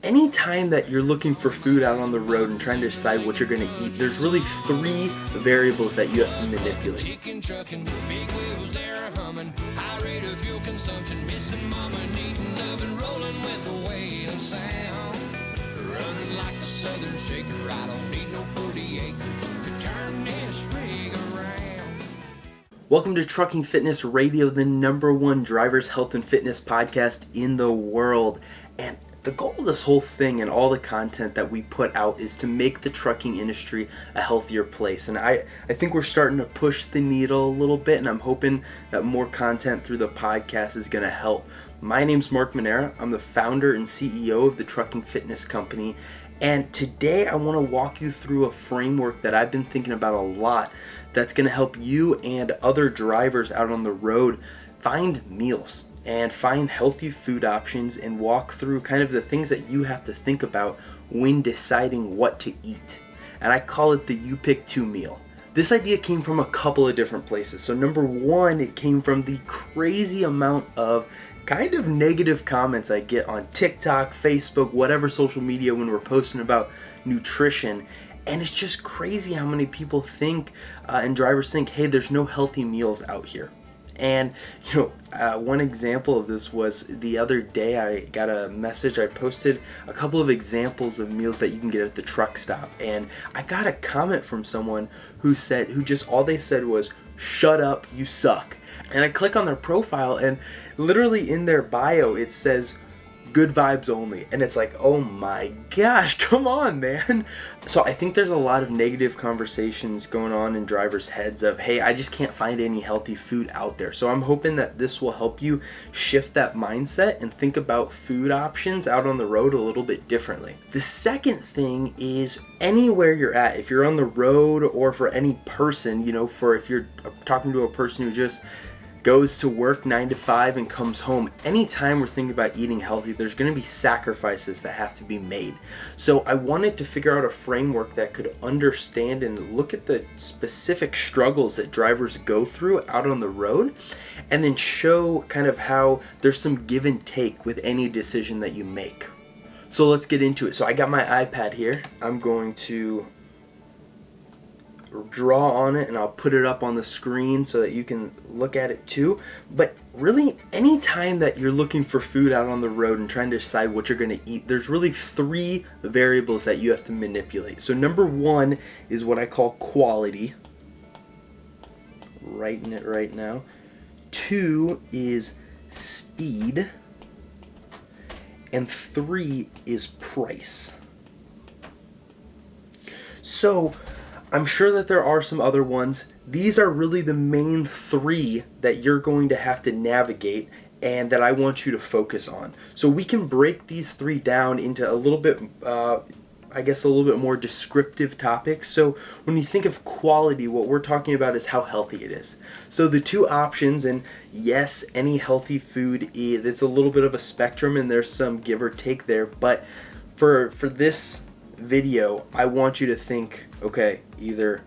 anytime that you're looking for food out on the road and trying to decide what you're going to eat, there's really three variables that you have to manipulate. Chicken trucking, big wheels there humming, high rate of fuel consumption, missing mama, needing loving, rolling with the way of sound. Running like the southern shaker, I don't need no 40 acres to turn this rig around. Welcome to Trucking Fitness Radio, the #1 driver's health and fitness podcast in the world. And the goal of this whole thing and all the content that we put out is to make the trucking industry a healthier place. And I think we're starting to push the needle a little bit, and I'm hoping that more content through the podcast is going to help. My name's Mark Manera. I'm the founder and CEO of the Trucking Fitness Company. And today I want to walk you through a framework that I've been thinking about a lot that's going to help you and other drivers out on the road find meals and find healthy food options and walk through kind of the things that you have to think about when deciding what to eat. And I call it the You Pick 2 meal. This idea came from a couple of different places. So number one, it came from the crazy amount of kind of negative comments I get on TikTok, Facebook, whatever social media when we're posting about nutrition. And it's just crazy how many people think and drivers think, hey, there's no healthy meals out here. And, one example of this was the other day I got a message. I posted a couple of examples of meals that you can get at the truck stop. And I got a comment from someone who just all they said was, "Shut up, you suck." And I click on their profile, and literally in their bio, it says, "Good vibes only." And it's like, oh my gosh, come on, man. So I think there's a lot of negative conversations going on in drivers' heads of, hey, I just can't find any healthy food out there. So I'm hoping that this will help you shift that mindset and think about food options out on the road a little bit differently. The second thing is anywhere you're at, if you're on the road or for any person, if you're talking to a person who just goes to work 9 to 5 and comes home, anytime we're thinking about eating healthy, there's going to be sacrifices that have to be made. So I wanted to figure out a framework that could understand and look at the specific struggles that drivers go through out on the road, and then show kind of how there's some give and take with any decision that you make. So let's get into it. So I got my iPad here. I'm going to draw on it and I'll put it up on the screen so that you can look at it too. But really, anytime that you're looking for food out on the road and trying to decide what you're going to eat, there's really three variables that you have to manipulate. So number one is what I call quality. Writing it right now. 2 is speed. And 3 is price. So I'm sure that there are some other ones. These are really the main 3 that you're going to have to navigate and that I want you to focus on. So we can break these 3 down into a little bit, a little bit more descriptive topics. So when you think of quality, what we're talking about is how healthy it is. So the 2 options, and yes, any healthy food it's a little bit of a spectrum and there's some give or take there, but for this video, I want you to think, okay, either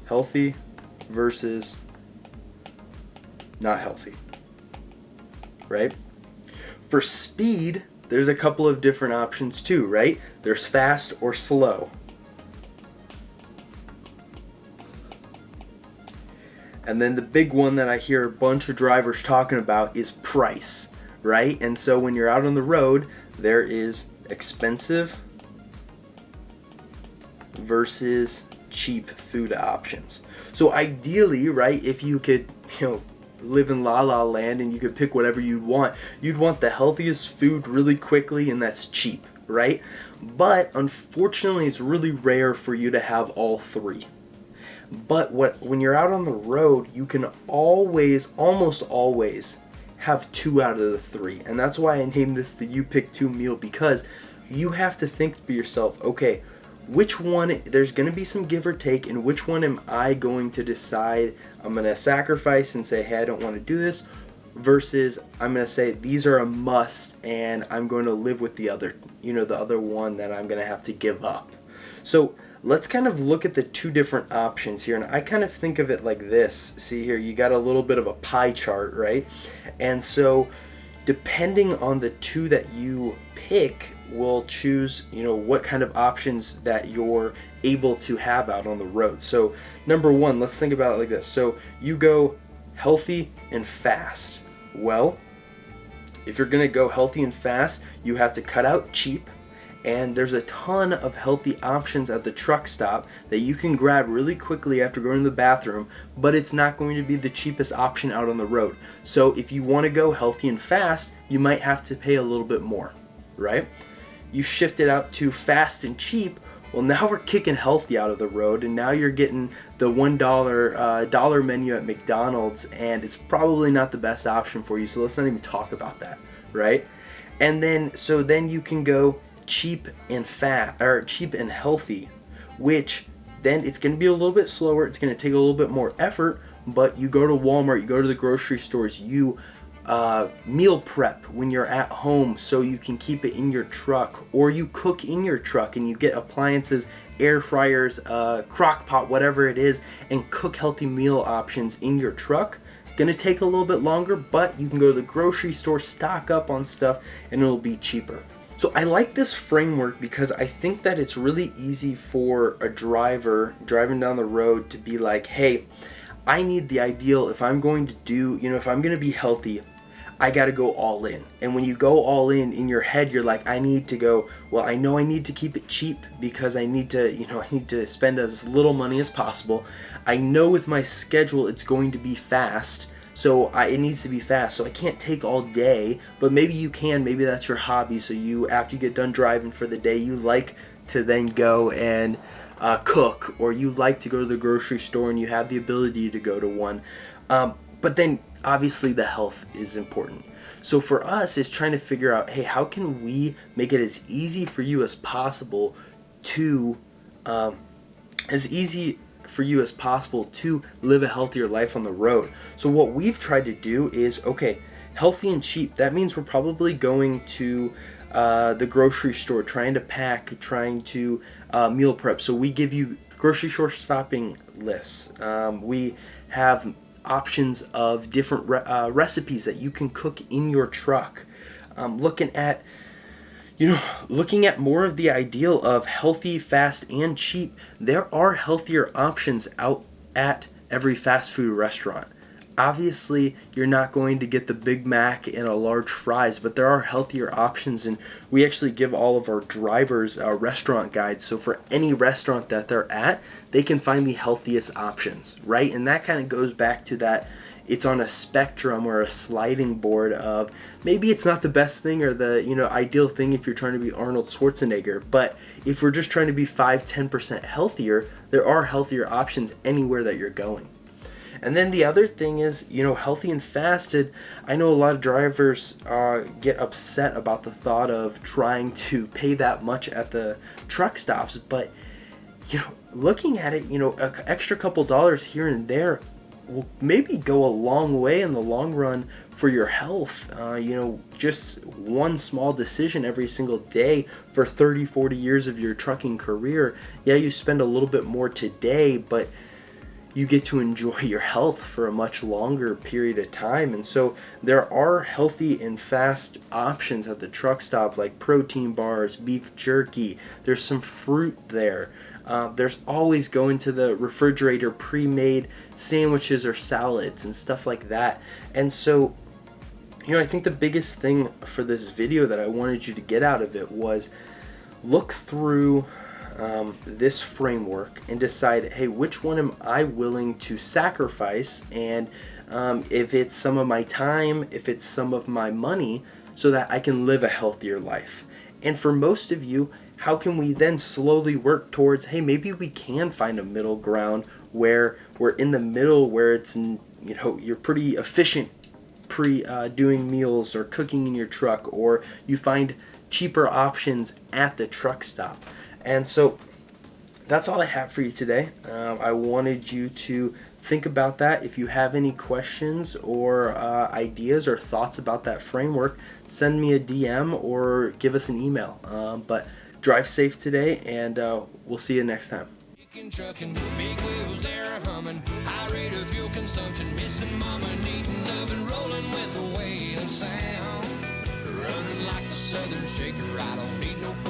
healthy versus not healthy, right? For speed, there's a couple of different options too, right? There's fast or slow. And then the big one that I hear a bunch of drivers talking about is price, right? And so when you're out on the road, there is expensive versus cheap food options. So ideally, right, if you could, live in La La Land and you could pick whatever you'd want the healthiest food really quickly, and that's cheap, right? But unfortunately, it's really rare for you to have all 3. But when you're out on the road, you can almost always have 2 out of the 3. And that's why I named this the You Pick 2 meal, because you have to think for yourself, okay, which one, there's going to be some give or take, and which one am I going to decide I'm going to sacrifice and say, hey, I don't want to do this, versus I'm going to say these are a must and I'm going to live with the other one that I'm going to have to give up. So let's kind of look at the 2 different options here, and I kind of think of it like this. See here, you got a little bit of a pie chart, right? And so depending on the 2 that you pick, pick will choose, what kind of options that you're able to have out on the road. So number one, let's think about it like this. So you go healthy and fast. Well, if you're going to go healthy and fast, you have to cut out cheap. And there's a ton of healthy options at the truck stop that you can grab really quickly after going to the bathroom, but it's not going to be the cheapest option out on the road. So if you want to go healthy and fast, you might have to pay a little bit more, right? You shift it out to fast and cheap. Well, now we're kicking healthy out of the road, and now you're getting the $1 menu at McDonald's, and it's probably not the best option for you. So let's not even talk about that, right? And then you can go cheap and cheap and healthy, which then it's going to be a little bit slower. It's going to take a little bit more effort, but you go to Walmart, you go to the grocery stores, you meal prep when you're at home so you can keep it in your truck, or you cook in your truck and you get appliances, air fryers, crock pot, whatever it is, and cook healthy meal options in your truck. Gonna take a little bit longer, but you can go to the grocery store, stock up on stuff, and it'll be cheaper. So I like this framework because I think that it's really easy for a driver driving down the road to be like, hey, I need the ideal. If I'm going to do, if I'm going to be healthy, I got to go all in. And when you go all in your head, you're like, I need to go, well, I know I need to keep it cheap because I need to spend as little money as possible. I know with my schedule, it's going to be fast. So it needs to be fast. So I can't take all day, but maybe you can. Maybe that's your hobby. So after you get done driving for the day, you like to then go and cook, or you like to go to the grocery store and you have the ability to go to one. But then obviously the health is important. So for us, it's trying to figure out, hey, how can we make it as easy for you as possible to live a healthier life on the road. So what we've tried to do is, okay, healthy and cheap. That means we're probably going to the grocery store, trying to pack, trying to meal prep. So we give you grocery store shopping lists. We have options of different recipes that you can cook in your truck. Looking at more of the ideal of healthy, fast, and cheap. There are healthier options out at every fast food restaurant. Obviously, you're not going to get the Big Mac and a large fries, but there are healthier options, and we actually give all of our drivers a restaurant guide. So for any restaurant that they're at, they can find the healthiest options, right? And that kind of goes back to that it's on a spectrum or a sliding board of maybe it's not the best thing or the ideal thing if you're trying to be Arnold Schwarzenegger, but if we're just trying to be 5-10% healthier, there are healthier options anywhere that you're going. And then the other thing is, healthy and fasted. I know a lot of drivers get upset about the thought of trying to pay that much at the truck stops, but looking at it, an extra couple dollars here and there will maybe go a long way in the long run for your health. Just one small decision every single day for 30-40 years of your trucking career. Yeah, you spend a little bit more today, but you get to enjoy your health for a much longer period of time. And so there are healthy and fast options at the truck stop, like protein bars, beef jerky. There's some fruit there. There's always going to the refrigerator pre-made sandwiches or salads and stuff like that. And so, I think the biggest thing for this video that I wanted you to get out of it was look through this framework and decide, hey, which one am I willing to sacrifice? And if it's some of my time, if it's some of my money, so that I can live a healthier life. And for most of you, how can we then slowly work towards, hey, maybe we can find a middle ground where we're in the middle, where it's, you're pretty efficient doing meals or cooking in your truck, or you find cheaper options at the truck stop. And so that's all I have for you today. I wanted you to think about that. If you have any questions or ideas or thoughts about that framework, send me a DM or give us an email. But drive safe today, and we'll see you next time. Trucking, big wheels there humming, high rate of fuel consumption, missing mama, needing, loving, rolling with the weight of sound, running like the Southern Shaker I don't need no